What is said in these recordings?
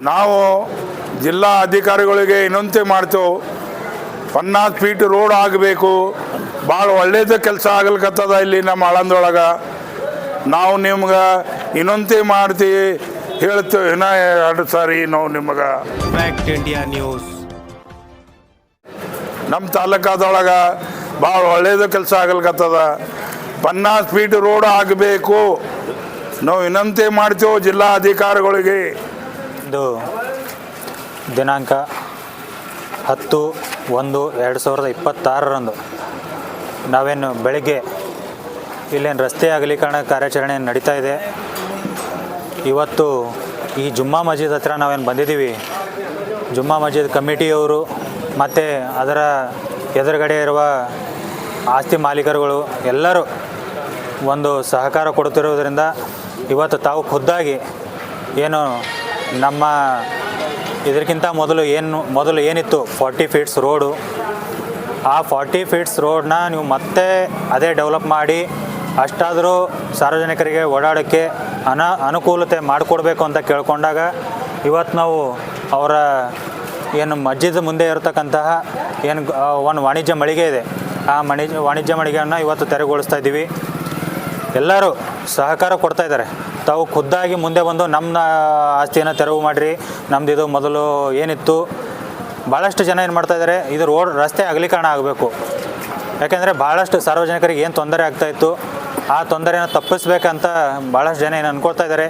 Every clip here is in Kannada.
ನಾವು ಜಿಲ್ಲಾ ಅಧಿಕಾರಿಗಳಿಗೆ ವಿನಂತಿ ಮಾಡ್ತೇವೆ, 50 ಫೀಟ್ ರೋಡ್ ಆಗಬೇಕು. ಭಾಳ ಒಳ್ಳೇದು ಕೆಲಸ ಆಗ್ಲಿಕ್ಕತ್ತದ ಇಲ್ಲಿ ನಮ್ಮ ಆಳಂದೊಳಗೆ. ನಾವು ನಿಮ್ಗೆ ವಿನಂತಿ ಮಾಡ್ತೀವಿ, ಹೇಳ್ತೇವೆ. ಇನ್ನ 2 ಸಾರಿ ನಾವು ನಿಮಗೆ ಫ್ಯಾಕ್ಟ್ ಇಂಡಿಯಾ ನ್ಯೂಸ್ ನಮ್ಮ ತಾಲೂಕಾದೊಳಗೆ ಭಾಳ ಒಳ್ಳೇದು ಕೆಲಸ ಆಗ್ಲಿಕ್ಕತ್ತದ. 50 ಫೀಟ್ ರೋಡ್ ಆಗಬೇಕು. ನಾವು ವಿನಂತಿ ಮಾಡ್ತೇವೆ ಜಿಲ್ಲಾ ಅಧಿಕಾರಿಗಳಿಗೆ. ಇದು ದಿನಾಂಕ 10/1/2026 ನಾವೇನು ಬೆಳಗ್ಗೆ ಇಲ್ಲೇನು ರಸ್ತೆ ಅಗಲೀಕರಣ ಕಾರ್ಯಾಚರಣೆ ನಡೀತಾ ಇದೆ. ಇವತ್ತು ಈ ಜುಮ್ಮಾ ಮಸ್ಜಿದ್ ಹತ್ರ ನಾವೇನು ಬಂದಿದ್ದೀವಿ. ಜುಮ್ಮಾ ಮಸ್ಜಿದ್ ಕಮಿಟಿಯವರು ಮತ್ತು ಅದರ ಎದುರುಗಡೆ ಇರುವ ಆಸ್ತಿ ಮಾಲೀಕರುಗಳು ಎಲ್ಲರೂ ಒಂದು ಸಹಕಾರ ಕೊಡುತ್ತಿರುವುದರಿಂದ ಇವತ್ತು ತಾವು ಖುದ್ದಾಗಿ ಏನು ನಮ್ಮ ಇದಕ್ಕಿಂತ ಮೊದಲು ಏನಿತ್ತು 40 ಫೀಟ್ಸ್ ರೋಡು, ಆ 40 ಫೀಟ್ಸ್ ರೋಡನ್ನ ನೀವು ಮತ್ತೆ ಅದೇ ಡೆವಲಪ್ ಮಾಡಿ ಅಷ್ಟಾದರೂ ಸಾರ್ವಜನಿಕರಿಗೆ ಓಡಾಡೋಕ್ಕೆ ಅನುಕೂಲತೆ ಮಾಡಿಕೊಡ್ಬೇಕು ಅಂತ ಕೇಳ್ಕೊಂಡಾಗ ಇವತ್ತು ನಾವು ಅವರ ಏನು ಮಸ್ಜಿದ್ ಮುಂದೆ ಇರತಕ್ಕಂತಹ ಏನು ಒಂದು ವಾಣಿಜ್ಯ ಮಳಿಗೆ ಇದೆ, ಆ ವಾಣಿಜ್ಯ ಮಳಿಗೆಯನ್ನು ಇವತ್ತು ತೆರವುಗೊಳಿಸ್ತಾ ಇದ್ದೀವಿ. ಎಲ್ಲರೂ ಸಹಕಾರ ಕೊಡ್ತಾ ಇದ್ದಾರೆ. ತಾವು ಖುದ್ದಾಗಿ ಮುಂದೆ ಬಂದು ನಮ್ಮ ಆಸ್ತಿಯನ್ನು ತೆರವು ಮಾಡಿರಿ, ನಮ್ಮದು ಇದು ಮೊದಲು ಏನಿತ್ತು. ಭಾಳಷ್ಟು ಜನ ಏನು ಮಾಡ್ತಾಯಿದ್ದಾರೆ, ಇದು ರಸ್ತೆ ಅಗಲೀಕರಣ ಆಗಬೇಕು. ಯಾಕೆಂದರೆ ಭಾಳಷ್ಟು ಸಾರ್ವಜನಿಕರಿಗೆ ಏನು ತೊಂದರೆ ಆಗ್ತಾಯಿತ್ತು, ಆ ತೊಂದರೆಯನ್ನು ತಪ್ಪಿಸ್ಬೇಕಂತ ಭಾಳಷ್ಟು ಜನ ಏನು ಅಂದ್ಕೊಳ್ತಾ ಇದ್ದಾರೆ.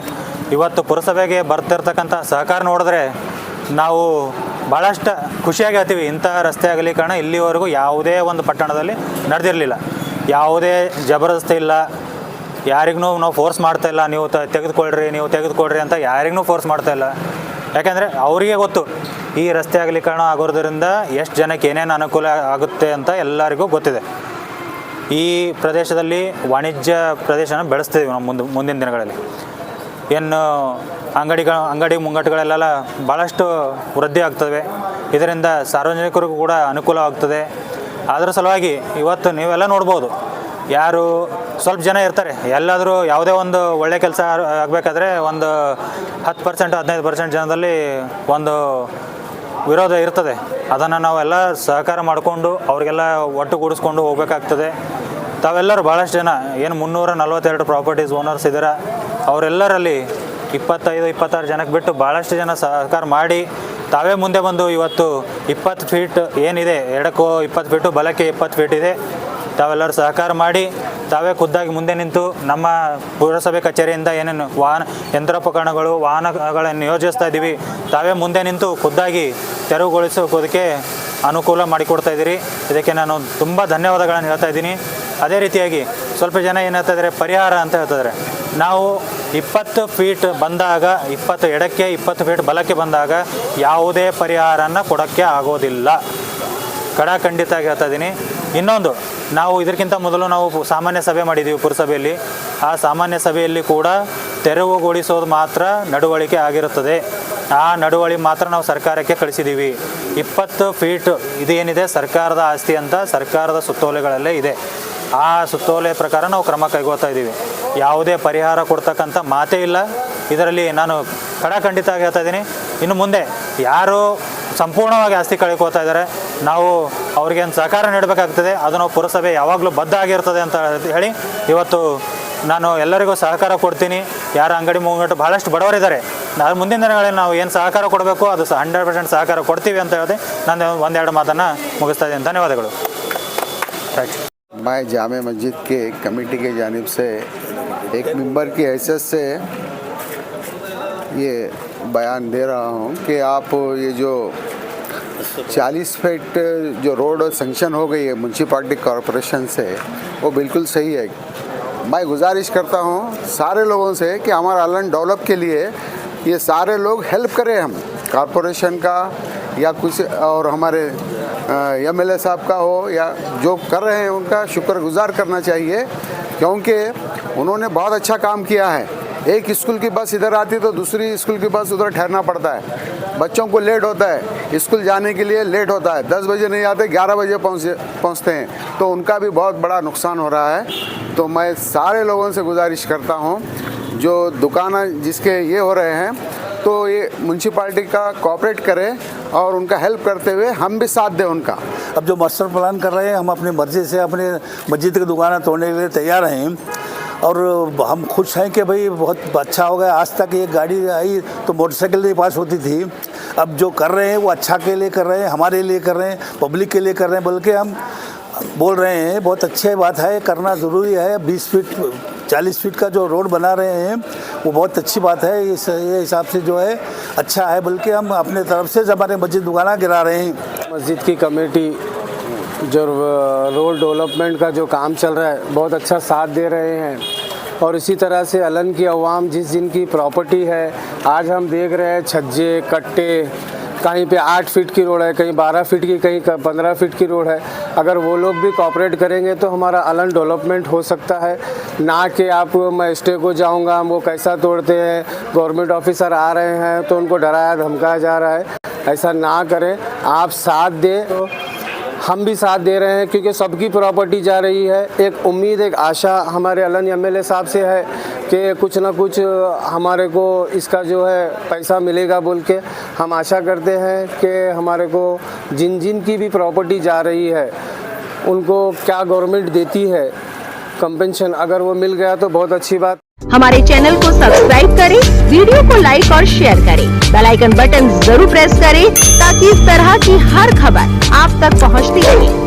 ಇವತ್ತು ಪುರಸಭೆಗೆ ಬರ್ತಿರ್ತಕ್ಕಂಥ ಸಹಕಾರ ನೋಡಿದ್ರೆ ನಾವು ಭಾಳಷ್ಟು ಖುಷಿಯಾಗಿ ಹೇಳ್ತೀವಿ. ಇಂತಹ ರಸ್ತೆ ಅಗಲೀಕರಣ ಇಲ್ಲಿವರೆಗೂ ಯಾವುದೇ ಒಂದು ಪಟ್ಟಣದಲ್ಲಿ ನಡೆದಿರಲಿಲ್ಲ. ಯಾವುದೇ ಜಬರ್ದಸ್ತಿ ಇಲ್ಲ, ಯಾರಿಗೂ ನಾವು ಫೋರ್ಸ್ ಮಾಡ್ತಾಯಿಲ್ಲ, ನೀವು ತೆಗೆದುಕೊಳ್ರಿ ಅಂತ ಯಾರಿಗೂ ಫೋರ್ಸ್ ಮಾಡ್ತಾಯಿಲ್ಲ. ಯಾಕೆಂದರೆ ಅವರಿಗೆ ಗೊತ್ತು ಈ ರಸ್ತೆ ಅಗಲೀಕರಣ ಆಗೋದ್ರಿಂದ ಎಷ್ಟು ಜನಕ್ಕೆ ಏನೇನು ಅನುಕೂಲ ಆಗುತ್ತೆ ಅಂತ ಎಲ್ಲರಿಗೂ ಗೊತ್ತಿದೆ. ಈ ಪ್ರದೇಶದಲ್ಲಿ ವಾಣಿಜ್ಯ ಪ್ರದೇಶನ ಬೆಳೆಸ್ತಿದ್ದೀವಿ ನಾವು ಮುಂದಿನ ದಿನಗಳಲ್ಲಿ. ಏನು ಅಂಗಡಿ ಮುಂಗಟ್ಟುಗಳೆಲ್ಲ ಭಾಳಷ್ಟು ವೃದ್ಧಿ ಆಗ್ತವೆ. ಇದರಿಂದ ಸಾರ್ವಜನಿಕರಿಗೂ ಕೂಡ ಅನುಕೂಲವಾಗ್ತದೆ. ಅದರ ಸಲುವಾಗಿ ಇವತ್ತು ನೀವೆಲ್ಲ ನೋಡ್ಬೋದು, ಯಾರು ಸ್ವಲ್ಪ ಜನ ಇರ್ತಾರೆ, ಎಲ್ಲಾದರೂ ಯಾವುದೇ ಒಂದು ಒಳ್ಳೆ ಕೆಲಸ ಆಗಬೇಕಾದ್ರೆ ಒಂದು 10% 15% ಜನದಲ್ಲಿ ಒಂದು ವಿರೋಧ ಇರ್ತದೆ. ಅದನ್ನು ನಾವೆಲ್ಲ ಸಹಕಾರ ಮಾಡಿಕೊಂಡು ಅವ್ರಿಗೆಲ್ಲ ಒಟ್ಟುಗೂಡಿಸ್ಕೊಂಡು ಹೋಗಬೇಕಾಗ್ತದೆ. ತಾವೆಲ್ಲರೂ ಭಾಳಷ್ಟು ಜನ ಏನು 342 ಪ್ರಾಪರ್ಟೀಸ್ ಓನರ್ಸ್ ಇದ್ದಾರೆ, ಅವರೆಲ್ಲರಲ್ಲಿ 25-26 ಜನಕ್ಕೆ ಬಿಟ್ಟು ಭಾಳಷ್ಟು ಜನ ಸಹಕಾರ ಮಾಡಿ ತಾವೇ ಮುಂದೆ ಬಂದು ಇವತ್ತು 20 ಫೀಟ್ ಏನಿದೆ, ಎಡಕ್ಕೂ 20 ಫೀಟು ಬಲಕ್ಕೆ 20 ಫೀಟ್ ಇದೆ, ತಾವೆಲ್ಲರೂ ಸಹಕಾರ ಮಾಡಿ ತಾವೇ ಖುದ್ದಾಗಿ ಮುಂದೆ ನಿಂತು ನಮ್ಮ ಪುರಸಭೆ ಕಚೇರಿಯಿಂದ ಏನೇನು ಯಂತ್ರೋಪಕರಣಗಳು ವಾಹನಗಳನ್ನು ನಿಯೋಜಿಸ್ತಾ ಇದ್ದೀವಿ, ತಾವೇ ಮುಂದೆ ನಿಂತು ಖುದ್ದಾಗಿ ತೆರವುಗೊಳಿಸೋದಕ್ಕೆ ಅನುಕೂಲ ಮಾಡಿಕೊಡ್ತಾ ಇದ್ದೀರಿ. ಇದಕ್ಕೆ ನಾನು ತುಂಬ ಧನ್ಯವಾದಗಳನ್ನು ಹೇಳ್ತಾ ಇದ್ದೀನಿ. ಅದೇ ರೀತಿಯಾಗಿ ಸ್ವಲ್ಪ ಜನ ಏನು ಹೇಳ್ತಾ ಇದ್ದಾರೆ, ಪರಿಹಾರ ಅಂತ ಹೇಳ್ತಿದ್ದಾರೆ. ನಾವು 20 ಫೀಟ್ ಬಂದಾಗ, 20 ಎಡಕ್ಕೆ 20 ಫೀಟ್ ಬಲಕ್ಕೆ ಬಂದಾಗ ಯಾವುದೇ ಪರಿಹಾರನ ಕೊಡೋಕ್ಕೆ ಆಗೋದಿಲ್ಲ. ಖಂಡಿತವಾಗಿ ಹೇಳ್ತಾ ಇದ್ದೀನಿ. ಇನ್ನೊಂದು, ನಾವು ಇದಕ್ಕಿಂತ ಮೊದಲು ನಾವು ಸಾಮಾನ್ಯ ಸಭೆ ಮಾಡಿದ್ದೀವಿ ಪುರಸಭೆಯಲ್ಲಿ. ಆ ಸಾಮಾನ್ಯ ಸಭೆಯಲ್ಲಿ ಕೂಡ ತೆರವುಗೊಳಿಸೋದು ಮಾತ್ರ ನಡವಳಿಕೆ ಆಗಿರುತ್ತದೆ. ಆ ನಡವಳಿ ಮಾತ್ರ ನಾವು ಸರ್ಕಾರಕ್ಕೆ ಕಳಿಸಿದ್ದೀವಿ. 20 ಫೀಟ್ ಇದೇನಿದೆ ಸರ್ಕಾರದ ಆಸ್ತಿ ಅಂತ ಸರ್ಕಾರದ ಸುತ್ತೋಲೆಗಳಲ್ಲೇ ಇದೆ. ಆ ಸುತ್ತೋಲೆ ಪ್ರಕಾರ ನಾವು ಕ್ರಮ ಕೈಗೊಳ್ತಾ ಇದ್ದೀವಿ. ಯಾವುದೇ ಪರಿಹಾರ ಕೊಡ್ತಕ್ಕಂಥ ಮಾತೇ ಇಲ್ಲ ಇದರಲ್ಲಿ. ನಾನು ಖಂಡಿತವಾಗಿ ಹೇಳ್ತಾ ಇದ್ದೀನಿ, ಇನ್ನು ಮುಂದೆ ಯಾರು ಸಂಪೂರ್ಣವಾಗಿ ಆಸ್ತಿ ಕಳ್ಕೊಳ್ತಾ ಇದ್ದಾರೆ, ನಾವು ಅವ್ರಿಗೆ ಒಂದು ಸಹಕಾರ ನೀಡಬೇಕಾಗ್ತದೆ. ಅದು ನಾವು ಪುರಸಭೆ ಯಾವಾಗಲೂ ಬದ್ಧ ಆಗಿರ್ತದೆ ಅಂತ ಹೇಳಿ ಇವತ್ತು ನಾನು ಎಲ್ಲರಿಗೂ ಸಹಕಾರ ಕೊಡ್ತೀನಿ. ಯಾರು ಅಂಗಡಿ ಮುಂಗಟ್ಟು ಭಾಳಷ್ಟು ಬಡವರಿದ್ದಾರೆ, ನಾನು ಮುಂದಿನ ದಿನಗಳಲ್ಲಿ ನಾವು ಏನು ಸಹಕಾರ ಕೊಡಬೇಕು ಅದು 100% ಸಹಕಾರ ಕೊಡ್ತೀವಿ ಅಂತ ಹೇಳಿದೆ. ನಾನು ಒಂದೆರಡು ಮಾತನ್ನು ಮುಗಿಸ್ತಾ ಇದ್ದೀನಿ. ಧನ್ಯವಾದಗಳು. ರೈಟ್. मैं जामे मस्जिद के कमेटी के जानिब से एक मेंबर की हैसियत से ये बयान दे रहा हूँ कि आप ये जो 40 फीट जो रोड सेंक्शन हो गई है म्यूनसिपालिटी कॉरपोरेशन से, वो बिल्कुल सही है. मैं गुजारिश करता हूँ सारे लोगों से कि हमारा आइलैंड डेवलप के लिए ये सारे लोग हेल्प करें, हम कॉरपोरेशन का या कुछ और हमारे MLA साहब का हो या जो कर रहे हैं उनका शुक्रगुजार करना चाहिए, क्योंकि उन्होंने बहुत अच्छा काम किया है. एक स्कूल की बस इधर आती तो दूसरी स्कूल की बस उधर ठहरना पड़ता है, बच्चों को लेट होता है, स्कूल जाने के लिए लेट होता है, 10 बजे नहीं आते 11 बजे पहुँचते हैं, तो उनका भी बहुत बड़ा नुकसान हो रहा है. तो मैं सारे लोगों से गुजारिश करता हूँ जो दुकान जिसके ये हो रहे हैं, तो तो ये म्यूनसिपाल्टी का कोऑपरेट करें और उनका हेल्प करते हुए हम भी साथ दें उनका। अब जो मास्टर प्लान कर रहे हैं, हम अपनी मर्जी से अपने मस्जिद की दुकानें तोड़ने के लिए तैयार हैं और हम खुश हैं कि भाई बहुत अच्छा हो गया। आज तक ये गाड़ी आई तो मोटरसाइकिल नहीं पास होती थी, अब जो कर रहे हैं वो अच्छा के लिए कर रहे हैं, हमारे लिए कर रहे हैं, पब्लिक के लिए कर रहे हैं, बल्कि हम बोल रहे हैं बहुत अच्छी बात है, करना ज़रूरी है। 20 फीट 40 फीट का जो रोड बना रहे हैं वो बहुत अच्छी बात है। ये हिसाब से जो है अच्छा है, बल्कि हम अपने तरफ से हमारे मस्जिद दुकाना गिरा रहे हैं। मस्जिद की कमेटी जो रोड डेवलपमेंट का जो काम चल रहा है बहुत अच्छा साथ दे रहे हैं और इसी तरह से अलन की अवाम जिनकी प्रॉपर्टी है, आज हम देख रहे हैं छज्जे कट्टे, कहीं पे 8 फीट की रोड है, कहीं 12 फीट की, कहीं 15 फीट की रोड है। अगर वो लोग भी कॉपरेट करेंगे तो हमारा अलन डेवलपमेंट हो सकता है, ना कि आप मैं स्टे को जाऊंगा वो कैसा तोड़ते हैं, गवर्नमेंट ऑफिसर आ रहे हैं तो उनको डराया धमकाया जा रहा है, ऐसा ना करें, आप साथ दें। तो हम भी साथ दे रहे हैं क्योंकि सबकी प्रॉपर्टी जा रही है। एक उम्मीद एक आशा हमारे अलन एमएलए साहब से है कि कुछ ना कुछ हमारे को इसका जो है पैसा मिलेगा बोल के हम आशा करते हैं कि हमारे को जिन की भी प्रॉपर्टी जा रही है उनको क्या गवर्नमेंट देती है कंपेंशन, अगर वो मिल गया तो बहुत अच्छी बात। हमारे चैनल को सब्सक्राइब करें, वीडियो को लाइक और शेयर करें, बेल आइकन बटन जरूर प्रेस करें ताकि इस तरह की हर खबर आप तक पहुंचती रहे।